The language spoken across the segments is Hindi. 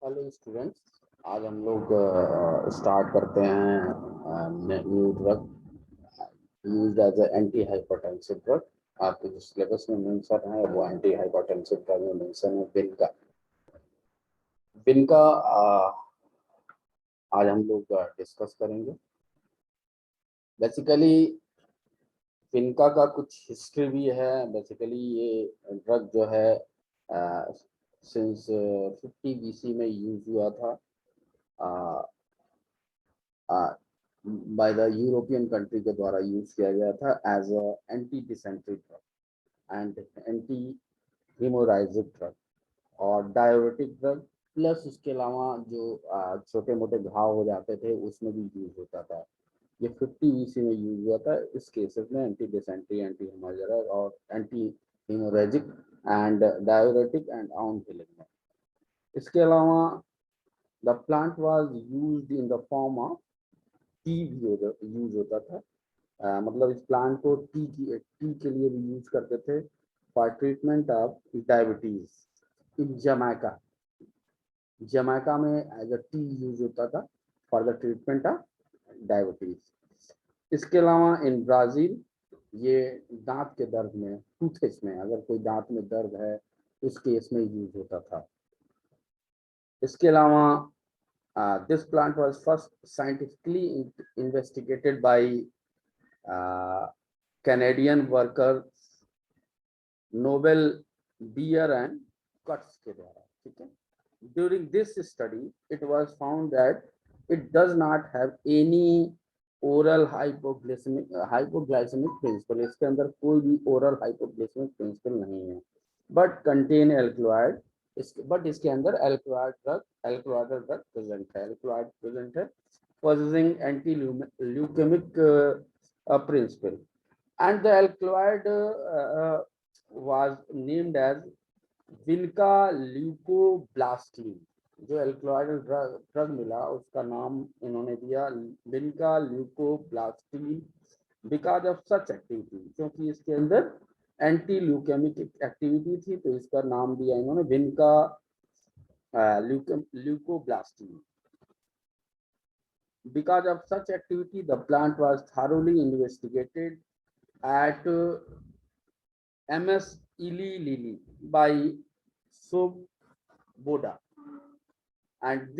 हेलो स्टूडेंट्स, आज हम लोग स्टार्ट करते हैं new drug used as anti hypertensive drug. आपके जो सिलेबस में मेंशन है वो एंटी हाइपरटेंसिव ड्रग में मेंशन है विनका। विनका आज हम लोग डिस्कस करेंगे। बेसिकली विनका का कुछ हिस्ट्री भी है। बेसिकली ये ड्रग जो है सिंस 50 BC में यूज हुआ था बाय द यूरोपियन कंट्री के द्वारा यूज किया गया था as a anti dysentery drug and anti haemorrhagic drug और डायबिटिक ड्रग। प्लस उसके अलावा जो छोटे मोटे घाव हो जाते थे उसमें भी यूज होता था। ये 50 BC में यूज हुआ था इस केसेस में एंटी डिसेंट्री, एंटी हेमोराइजिक और anti haemorrhagic and diabetic and आउन हीलिंग में। इसके अलावा the plant was used in the form of T भी यूज होता था। मतलब इस प्लांट को टी के लिए भी यूज करते थे for treatment of diabetes in Jamaica. Jamaica में एज अ टी यूज होता था for the treatment of diabetes. इसके अलावा इन ब्राजील ये दांत के दर्द में, टूथेस में, अगर कोई दांत में दर्द है उस केस में यूज होता था। इसके अलावा this plant was first scientifically investigated by Canadian worker Nobel Beer and Cutts के द्वारा। ठीक है। During this study, it was found that it does not have any oral hypoglycemic principle। इसके अंदर कोई भी oral hypoglycemic principle नहीं है, but contain alkaloid। बट इसके अंदर एल्कलॉइड ड्रग प्रेजेंट है possessing anti-leukemic principle, and the alkaloid was named as विनका ल्यूकोब्लास्टिन। जो एल्कलॉइड ड्रग मिला उसका नाम इन्होंने दिया विनका ल्यूकोब्लास्टिन बिकॉज ऑफ सच एक्टिविटी, क्योंकि इसके अंदर एंटी ल्यूकेमिक एक्टिविटी थी तो इसका नाम दिया इन्होंने विनका ल्यूकोब्लास्टिन। Because of such activity, the plant was thoroughly investigated at MS Eli Lilly by Svoboda and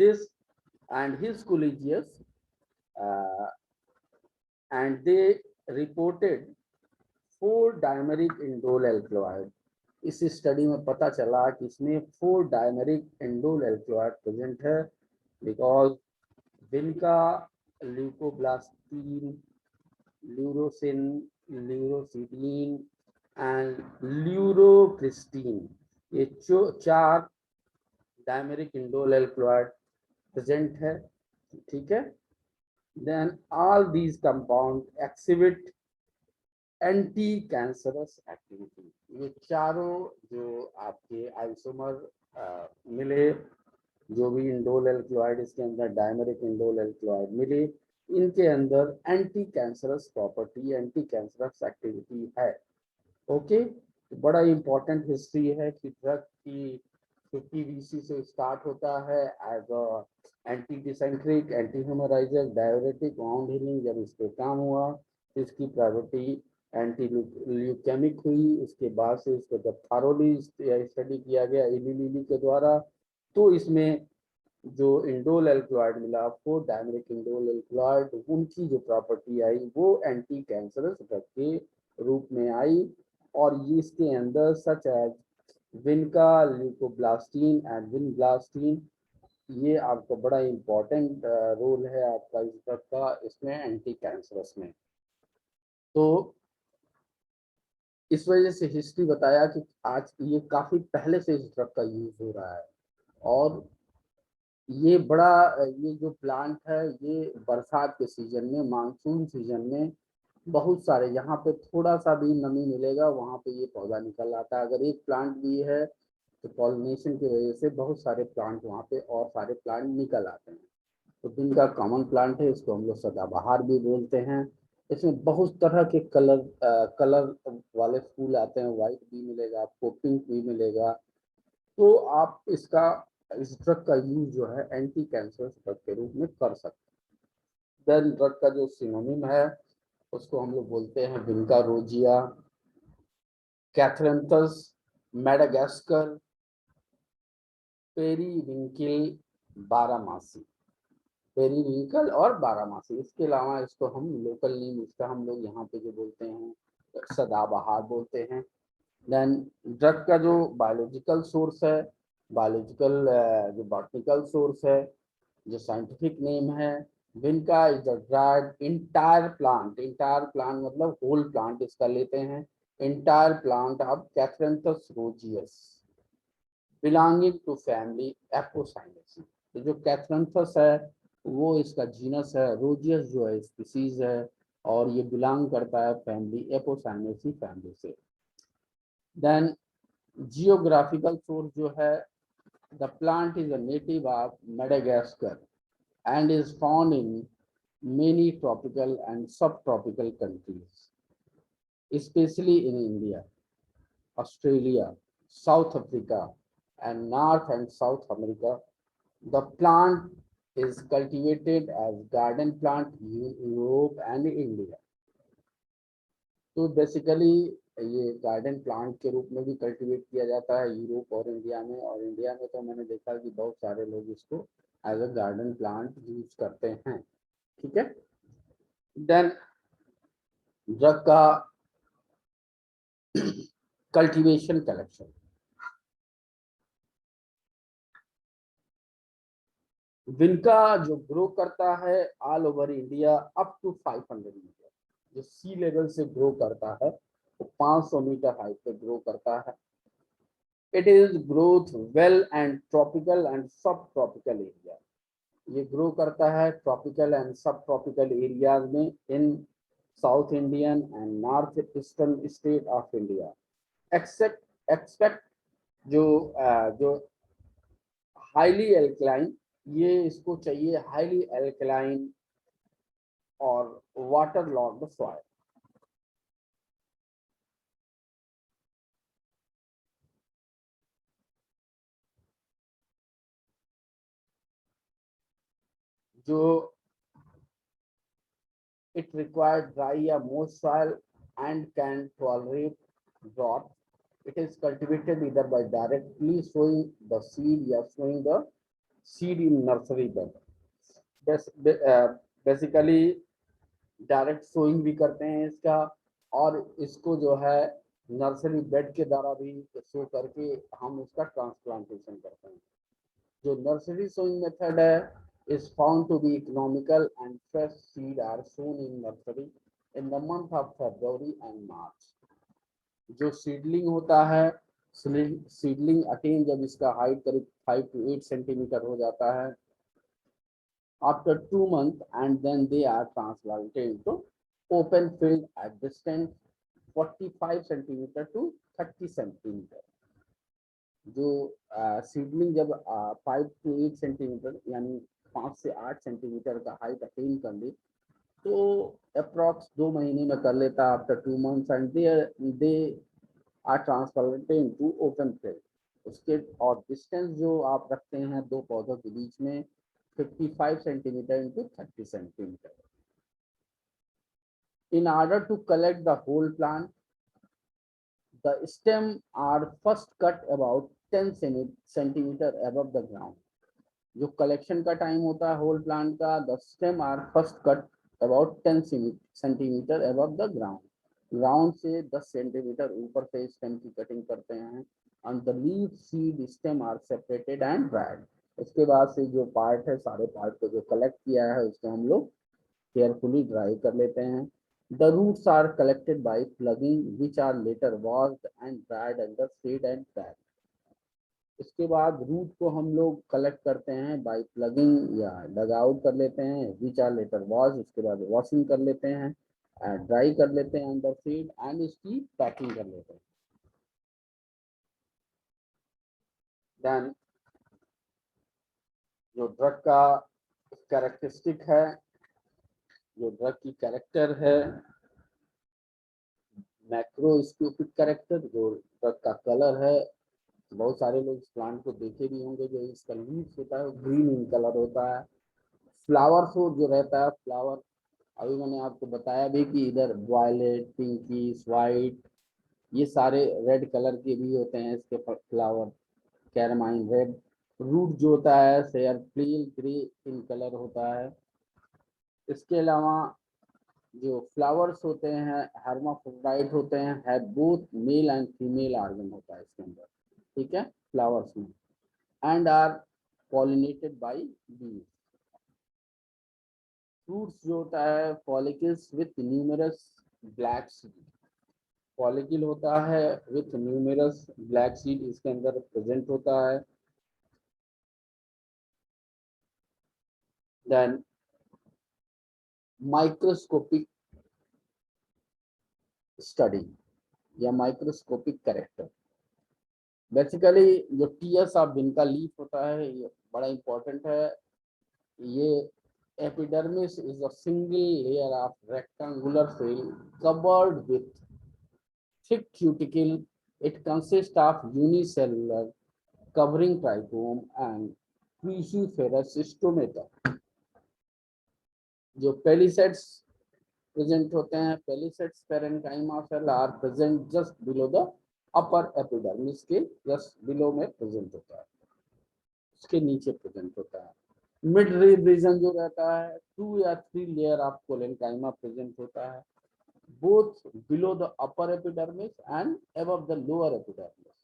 his colleagues, and they reported 4 dimeric indole alkaloid। इस स्टडी में पता चला कि इसमें 4 डायमेरिक इंडोल एल्कलॉइड प्रेजेंट है because vinca leukoblastine, leurosine, leurosidine and leurocristine, ये 4 डायमेरिक इंडोल एल्कलॉइड प्रेजेंट है। ठीक है। Then all these compound exhibit anti cancerous activity. ये चारों जो आपके आइसोमर मिले, जो भी इंडोल एल्कलॉइड इसके अंदर डायमेरिक इंडोल एल्कलॉइड मिले, इनके अंदर anti cancerous property, anti cancerous activity है। ओके, तो बड़ा इंपॉर्टेंट हिस्ट्री है कि ड्रग की 50 BC से स्टार्ट होता है as a anti dysenteric, anti haemorrhagic, diabetic, wound healing. जब इस पे काम हुआ तो इसकी प्रॉपर्टी एंटी ल्यूकेमिक हुई। उसके बाद से इसको जब थारोली स्टडी किया गया इली लिली के द्वारा, तो इसमें जो इंडोल एल्कलॉइड मिला 4 डायमेरिक इंडोल एल्कलॉइड, उनकी जो प्रॉपर्टी आई वो एंटी कैंसरस ड्रग के रूप में आई। और ये इसके अंदर such as vinca leukoblastine and vinblastine, ये आपका बड़ा इंपॉर्टेंट रोल है आपका इस ड्रग का इसमें एंटी कैंसरस में। तो इस वजह से हिस्ट्री बताया कि आज ये काफी पहले से इस ड्रग का यूज हो रहा है। और ये जो प्लांट है ये बरसात के सीजन में, मानसून सीजन में बहुत सारे, जहाँ पे थोड़ा सा भी नमी मिलेगा वहाँ पे ये पौधा निकल आता है। अगर एक प्लांट भी है तो पॉलिनेशन की वजह से बहुत सारे प्लांट वहाँ पे और सारे प्लांट निकल आते हैं। तो दिन का कॉमन प्लांट है, इसको हम लोग सदाबहार भी बोलते हैं। इसमें बहुत तरह के कलर वाले फूल आते हैं, व्हाइट भी मिलेगा आपको, पिंक भी मिलेगा। तो आप इसका इस ड्रग का यूज जो है एंटी कैंसर ड्रग के रूप में कर सकते हैं। देन ड्रग का जो सिनोनिम है उसको हम लोग बोलते हैं विनका रोजिया, कैथरेंथस, मेडागास्कर, पेरीविंकिल, बारामासी, पेरीविंकल और बारामासी। इसके अलावा इसको हम लोकल नेम इसका हम लोग यहाँ पे जो बोलते हैं सदाबहार बोलते हैं। देन ड्रग का जो बायोलॉजिकल सोर्स है, बायोलॉजिकल जो बॉटनिकल सोर्स है, जो साइंटिफिक नेम है, vinca is the dried entire plant मतलब होल प्लांट इसका लेते हैं, entire plant of catharanthus roseus belonging to family apocynaceae. तो जो कैथरेंथस है वो इसका जीनस है, रोजियस जो है स्पीसीज है, और ये बिलोंग करता है फैमिली एपोसाइनेसी फैमिली से। देन जियोग्राफिकल सोर्स जो है, the plant is a native of Madagascar and is found in many tropical and subtropical countries, especially in India, Australia, South Africa, and North and South America. The plant is cultivated as garden plant in Europe and India. तो बेसिकली ये गार्डन प्लांट के रूप में भी कल्टीवेट किया जाता है यूरोप और इंडिया में, और इंडिया में तो मैंने देखा कि बहुत सारे लोग इसको as a garden plant use करते हैं। ठीक है। देन ड्रग का कल्टीवेशन कलेक्शन, विनका जो ग्रो करता है all over India up to 500 metre, जो सी लेवल से ग्रो करता है वो 500 मीटर हाइट पे ग्रो करता है। It is growth well and tropical and sub tropical area, ये ग्रो करता है tropical and sub tropical areas में in south Indian and north eastern state of India. Expect जो जो हाईली एल्कलाइन, ये इसको चाहिए हाईली एल्कलाइन और वाटर लॉग्ड सॉइल। जो it requires dry or moist soil and can tolerate drought. It is cultivated either by directly sowing the seed or sowing the seed in nursery bed. Basically direct sowing भी करते हैं इसका, और इसको जो है नर्सरी बेड के द्वारा भी सो करके हम इसका ट्रांसप्लांटेशन करते हैं। जो नर्सरी सोइंग मेथड है is found to be economical and fresh seed are sown in nursery in the month of February and March. जो सीडलिंग होता है, सीडलिंग अटेन जब इसका हाइट करीब 5 to 8 सेंटीमीटर हो जाता है after 2 months, and then they are transplanted into open field at distance 45 centimeter to 30 centimeter. जो सीडलिंग जब 5 to 8 सेंटीमीटर यानी 5 से 8 सेंटीमीटर का हाइट अटेन कर ले तो अप्रॉक्स 2 महीने में कर लेता है after 2 months, and they are transplanted into open field. उसके और डिस्टेंस जो आप रखते हैं दो पौधों के बीच में 55 centimeter into 30 centimeter. In order to collect the whole plant, the stem are first cut about 10 centimeter above the ground. जो कलेक्शन का टाइम होता है होल प्लांट का, the stem are first cut about 10 centimetre above the ground. Ground से 10 सेंटीमीटर ऊपर से स्टेम की कटिंग करते हैं। And the leaf seed stem are separated and dried. उसके बाद से जो पार्ट है सारे पार्ट को जो कलेक्ट किया है उसको हम लोग केयरफुली ड्राई कर लेते हैं। The roots are collected by plugging which are later washed and dried under shade and pack. इसके बाद रूट को हम लोग कलेक्ट करते हैं बाय प्लगिंग या डग आउट कर लेते हैं, विच आर लेटर वॉश, उसके बाद वॉशिंग कर लेते हैं, ड्राई कर लेते हैं अंडर सीड एंड इसकी पैकिंग कर लेते हैं। देन जो ड्रग का कैरेक्टरिस्टिक है, जो ड्रग की कैरेक्टर है, मैक्रोस्कोपिक कैरेक्टर, जो ड्रग का कलर है बहुत सारे लोग इस प्लांट को देखे भी होंगे। जो इसका लीव्स होता है वो ग्रीन इन कलर होता है। फ्लावर्स जो रहता है, फ्लावर अभी मैंने आपको बताया भी कि इधर वायलेट, पिंकिश, वाइट, ये सारे रेड कलर के भी होते हैं इसके फ्लावर, कैरमाइन रेड। रूट जो होता है शेयर प्लेल ग्रे इन कलर होता है। इसके अलावा जो फ्लावर्स होते हैं हर्माफ्रोडाइट होते हैं, है both male and female organ होता है इसके अंदर, ठीक है, फ्लावर्स में, एंड आर पॉलिनेटेड बाय बीज। फ्रूट्स जो होता है follicles with numerous black seed, follicle होता है विथ न्यूमरस ब्लैक सीड इसके अंदर प्रेजेंट होता है। देन माइक्रोस्कोपिक स्टडी या माइक्रोस्कोपिक करेक्टर, बेसिकली जो टीएस ऑफ जिनका लीफ होता है ये बड़ा इंपॉर्टेंट है। ये epidermis is a single layer of rectangular cell covered with thick cuticle. It consists of unicellular covering trichome and cruciferous stomata. जो पेलिसेट्स प्रेजेंट होते हैं, palisades parenchyma cell are present just below the upper epidermis के जस्ट बिलो में प्रेजेंट होता है, उसके नीचे प्रेजेंट होता है। मिड रिब रीजन जो रहता है 2 या 3 लेयर ऑफ कोलेनकाइमा प्रेजेंट होता है, both below the upper epidermis and above the lower epidermis.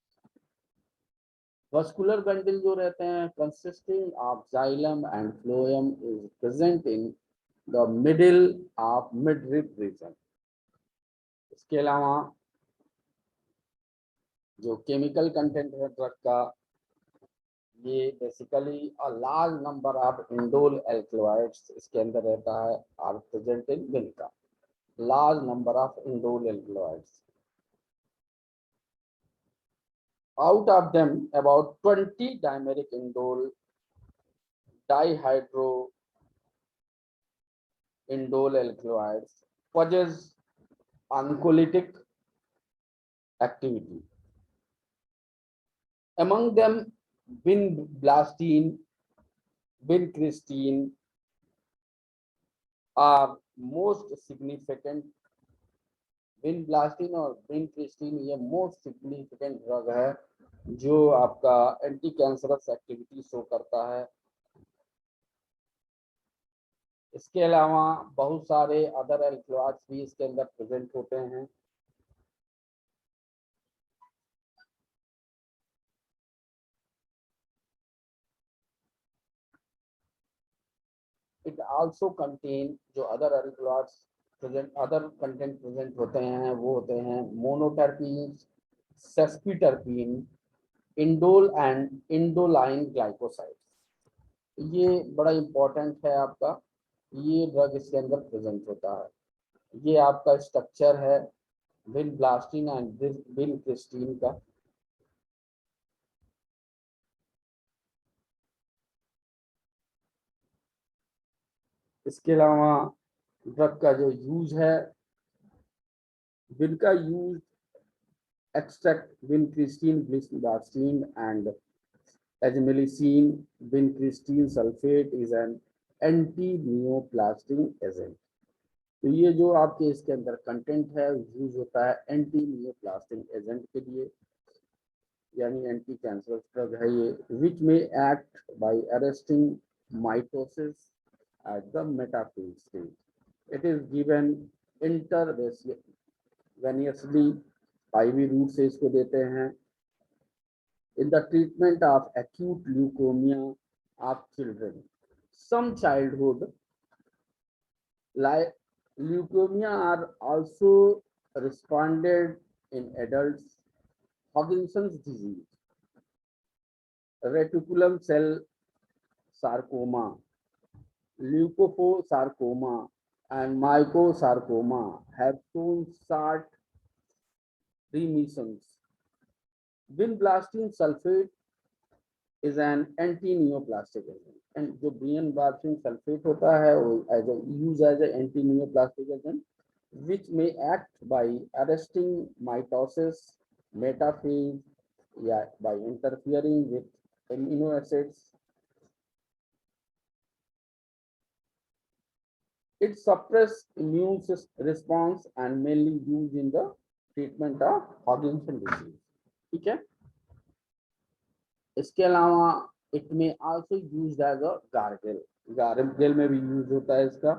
Vascular bundle जो रहते हैं consisting of xylem and phloem is present in the middle of midrib region. इसके अलावा जो केमिकल कंटेंट है ड्रग का, ये basically a large number of indole alkaloids इसके अंदर रहता है, are present in milk, large number of indole alkaloids. Out of them, about 20 dimeric indole dihydro indole alkaloids possess oncolytic activity. Among them, vinblastine, vincristine are most significant. vinblastine और vincristine ये मोस्ट सिग्निफिकेंट ड्रग है जो आपका एंटी कैंसरस एक्टिविटी शो करता है। इसके अलावा बहुत सारे अदर एल्कलॉइड्स भी इसके अंदर प्रेजेंट होते हैं। इट आल्सो कंटेन जो other alkaloids present, other content present होते हैं वो होते हैं मोनोटर्पीन, सेस्पिटर्पीन, इंडोल एंड इंडोलाइन ग्लाइकोसाइड्स। ये बड़ा इंपॉर्टेंट है आपका, ये ड्रग इसके अंदर प्रेजेंट होता है। ये आपका स्ट्रक्चर है विनब्लास्टिन एंड विनक्रिस्टिन का। इसके अलावा ड्रग का जो यूज है, विन का use extract vincristine, glycine and azmelicine. Vincristine sulfate is an anti-neoplastic agent. तो ये जो आपके इसके अंदर कंटेंट है यूज होता है एंटी नियोप्लास्टिक एजेंट के लिए, यानी एंटी कैंसर ड्रग है ये, विच में act by arresting mitosis at the metaphase stage. It is given intravenously, IV route से इसको देते हैं, in the treatment of acute leukemia of children. Some childhood leukemia are also responded in adults. Hodgkin's disease, reticulum cell sarcoma, leukophosarcoma, and mycosarcoma have shown short remissions. Vinblastine sulfate is an anti-neoplastic agent, and जो vinblastine sulfate होता है वो use as an anti-neoplastic agent which may act by arresting mitosis, metaphase yeah, by interfering with amino acids. It suppress immune response and mainly used in the treatment of Hodgkinson disease. ठीक है, इसके अलावा इट में also used as a gargle, gargle में भी यूज होता है इसका.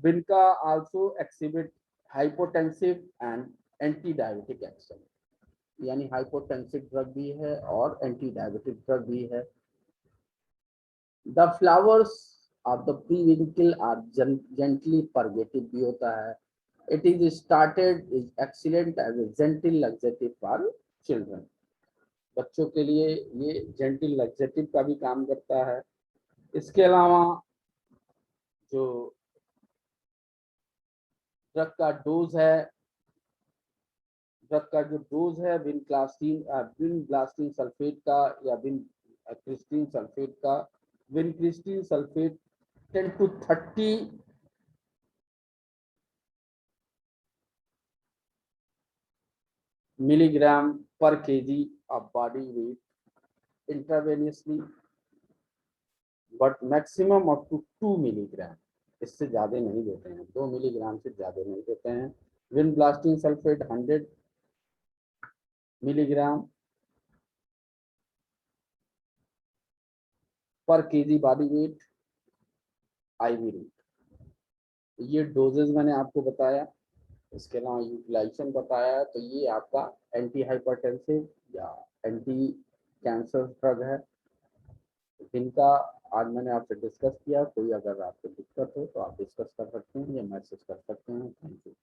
Vinca also exhibit hypotensive and anti diabetic action, यानी हाइपोटेंसिव ड्रग भी है और एंटी डायबिटिक ड्रग भी है. The flowers of the periwinkle are gently purgative भी होता है. It is started is excellent as a gentle laxative for children. बच्चों के लिए ये जेंटल लग्जेटिव का भी काम करता है. इसके अलावा जो ड्रग का डोज है, ड्रग का जो डोज है विन ब्लास्टिन सल्फेट का या विन क्रिस्टीन सल्फेट का, win Christine sulphate 10 to 30 milligram per kg of body weight intravenously, but maximum up to 2 milligram. इससे ज्यादा नहीं देते हैं, 2 मिलीग्राम से ज्यादा नहीं देते हैं. विन ब्लास्टिन सल्फेट 100 मिलीग्राम पर KG body weight IV route. ये डोजेज मैंने आपको बताया. इसके अलावा यूटिलाइजेशन बताया. तो ये आपका एंटी हाइपरटेंसिव या एंटी कैंसर ड्रग है जिनका आज मैंने आपसे डिस्कस किया. कोई अगर आपको दिक्कत हो तो आप डिस्कस कर सकते हैं या मैसेज कर सकते हैं. Thank you.